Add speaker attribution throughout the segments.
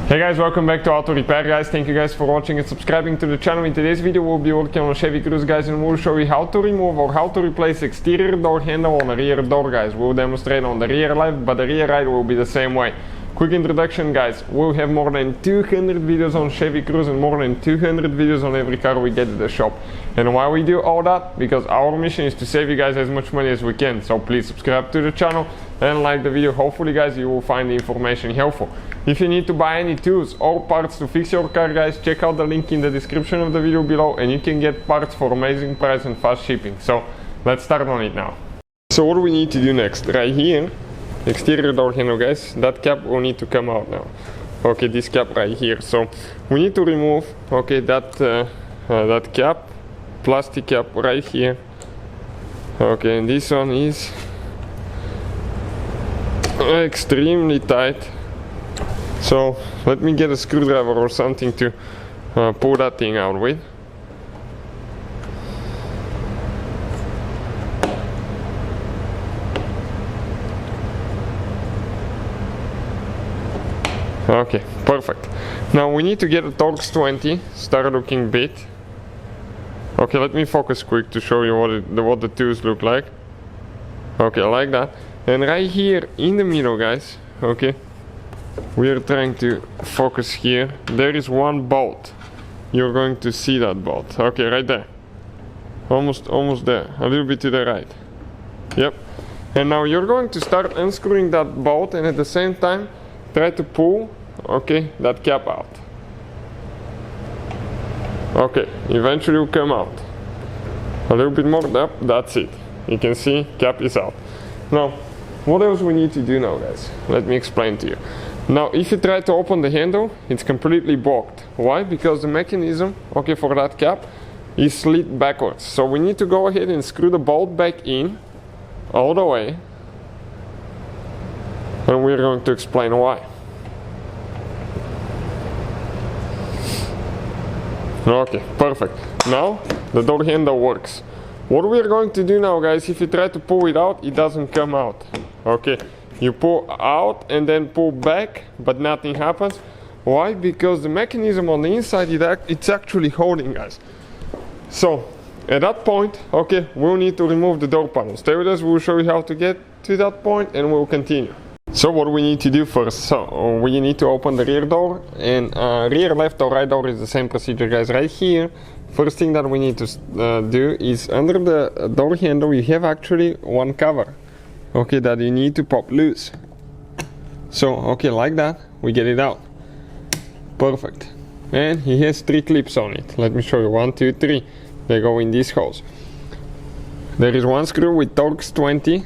Speaker 1: Hey guys, welcome back to Auto Repair guys. Thank you guys for watching and subscribing to the channel. In today's video we'll be working on a Chevy Cruze guys, and we'll show you how to remove or how to replace exterior door handle on a rear door guys. We'll demonstrate on the rear left, but the rear right will be the same way. Quick introduction guys, we'll have more than 200 videos on Chevy Cruze and more than 200 videos on every car we get at the shop. And why we do all that? Because our mission is to save you guys as much money as we can. So please subscribe to the channel and like the video. Hopefully guys you will find the information helpful. If you need to buy any tools or parts to fix your car guys, check out the link in the description of the video below and you can get parts for amazing price and fast shipping. So let's start on it now. So what do we need to do next? Right here, exterior door handle guys, that cap will need to come out now. Okay, this cap right here. So we need to remove, okay, that cap, plastic cap right here. Okay, and this one is extremely tight. So let me get a screwdriver or something to pull that thing out with. Okay, perfect. Now we need to get a Torx 20, start looking bit. Okay, let me focus quick to show you what the tools look like. Okay, like that. And right here in the middle guys, okay, we are trying to focus here. There is one bolt. You're going to see that bolt. Okay, right there. Almost there. A little bit to the right. Yep. And now you're going to start unscrewing that bolt and at the same time try to pull, okay, that cap out. Okay, eventually will come out. A little bit more up, that's it. You can see cap is out. Now, what else we need to do now guys? Let me explain to you. Now, if you try to open the handle, it's completely blocked. Why? Because the mechanism, okay, for that cap is slid backwards. So we need to go ahead and screw the bolt back in all the way. And we're going to explain why. Okay, perfect. Now, the door handle works. What we're going to do now guys, if you try to pull it out, it doesn't come out. Okay. You pull out and then pull back, but nothing happens. Why? Because the mechanism on the inside, it's actually holding guys. So, at that point, okay, we'll need to remove the door panel. Stay with us, we'll show you how to get to that point and we'll continue. So what do we need to do first? So, we need to open the rear door, and rear left or right door is the same procedure guys. Right here, first thing that we need to do is under the door handle, you have actually one cover. Okay, that you need to pop loose. So, okay, like that, we get it out. Perfect. And he has 3 clips on it. Let me show you, 1, 2, 3. They go in these holes. There is one screw with Torx 20.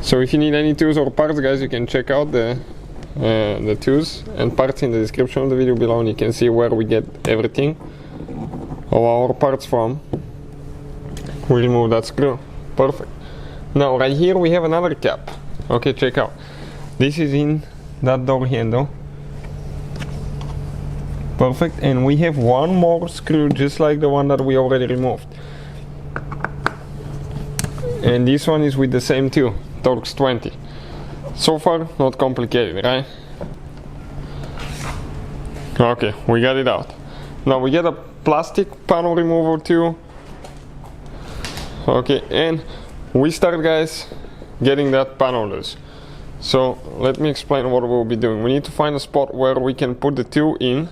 Speaker 1: So if you need any tools or parts guys, you can check out the tools and parts in the description of the video below, and you can see where we get everything, all our parts from. We remove that screw. Perfect. Now right here we have another cap. Okay, check out. This is in that door handle. Perfect. And we have one more screw just like the one that we already removed. And this one is with the same tool, Torx 20. So far, not complicated, right? Okay, we got it out. Now we get a plastic panel removal tool. Okay, and we start guys getting that panel loose. So let me explain what we'll be doing. We need to find a spot where we can put the tool in.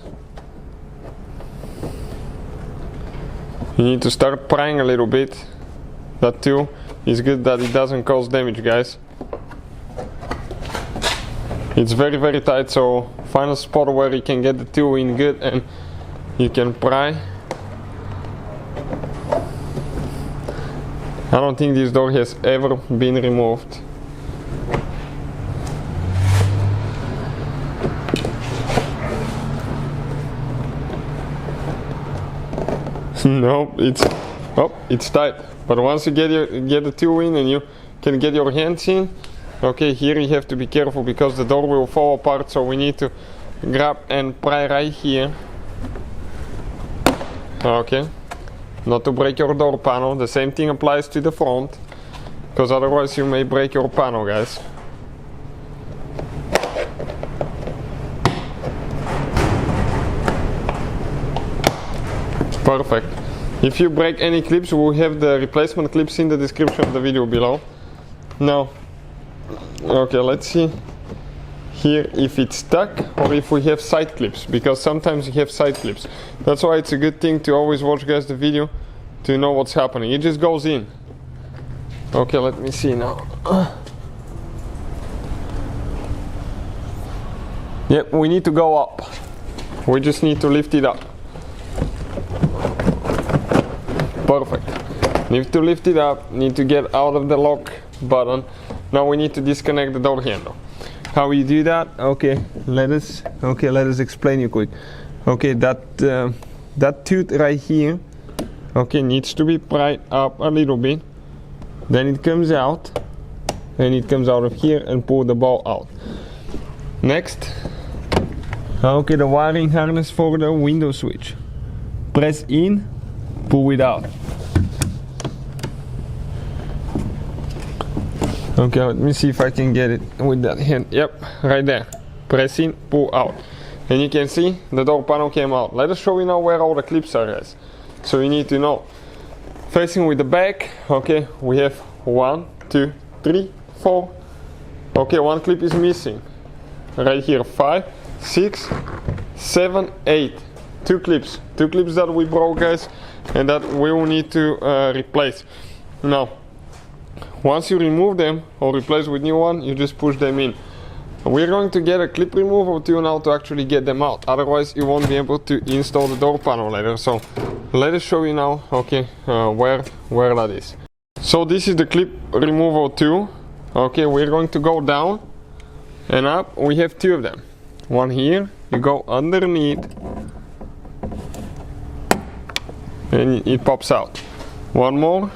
Speaker 1: You need to start prying a little bit. That tool is good that it doesn't cause damage guys. It's very very tight, so find a spot where you can get the tool in good and you can pry. I don't think this door has ever been removed. No, it's tight. But once you get the tool in and you can get your hands in, okay, here you have to be careful because the door will fall apart. So we need to grab and pry right here. Okay. Not to break your door panel. The same thing applies to the front, because otherwise you may break your panel, guys. Perfect. If you break any clips, we'll have the replacement clips in the description of the video below. Now, okay, let's see here if it's stuck or if we have side clips, because sometimes you have side clips. That's why it's a good thing to always watch, guys, the video to know what's happening. It just goes in. Okay, let me see now. Yep, we need to go up. We just need to lift it up. Perfect. Need to lift it up, need to get out of the lock button. Now we need to disconnect the door handle. How we do that? Okay, let us explain you quick. Okay, that tooth right here, okay, needs to be pried up a little bit. Then it comes out, and it comes out of here and pull the ball out. Next, okay, the wiring harness for the window switch. Press in, pull it out. Okay, let me see if I can get it with that hand. Yep, right there. Press in, pull out. And you can see the door panel came out. Let us show you now where all the clips are, guys. So you need to know. Facing with the back, okay, we have 1, 2, 3, 4. Okay, one clip is missing. Right here, 5, 6, 7, 8. Two clips that we broke, guys, and that we will need to replace. Now, once you remove them or replace with new one, you just push them in. We're going to get a clip remover tool now to actually get them out. Otherwise, you won't be able to install the door panel later. So, let us show you now, okay, where that is. So this is the clip removal tool. Okay, we're going to go down and up. We have two of them. One here, you go underneath, and it pops out. One more.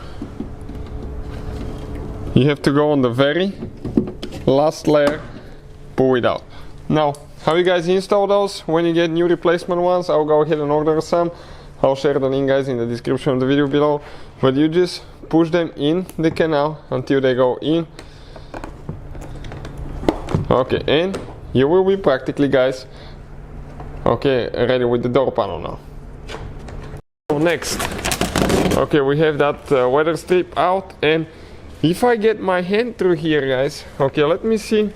Speaker 1: You have to go on the very last layer, pull it out. Now, how you guys install those when you get new replacement ones, I'll go ahead and order some. I'll share the link, guys, in the description of the video below. But you just push them in the canal until they go in. Okay, and you will be practically, guys, okay, ready with the door panel now. So next, okay, we have that weather strip out, and if I get my hand through here, guys, okay, let me see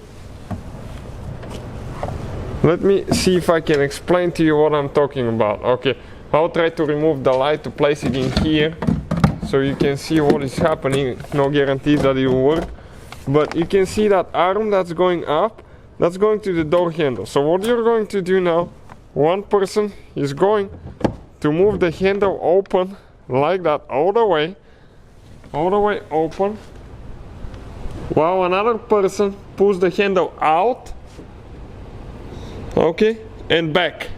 Speaker 1: if I can explain to you what I'm talking about. Okay, I'll try to remove the light to place it in here so you can see what is happening. No guarantee that it will work, but you can see that arm that's going up, that's going to the door handle. So what you're going to do now, one person is going to move the handle open like that, all the way open, while another person pulls the handle out, okay, and back.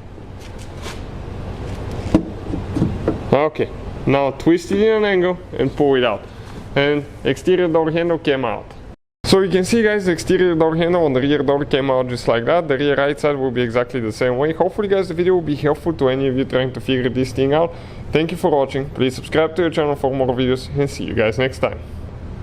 Speaker 1: Okay, now twist it in an angle and pull it out, and exterior door handle came out. So you can see, guys, the exterior door handle on the rear door came out just like that. The rear right side will be exactly the same way. Hopefully, guys, the video will be helpful to any of you trying to figure this thing out. Thank you for watching. Please subscribe to the channel for more videos, and see you guys next time.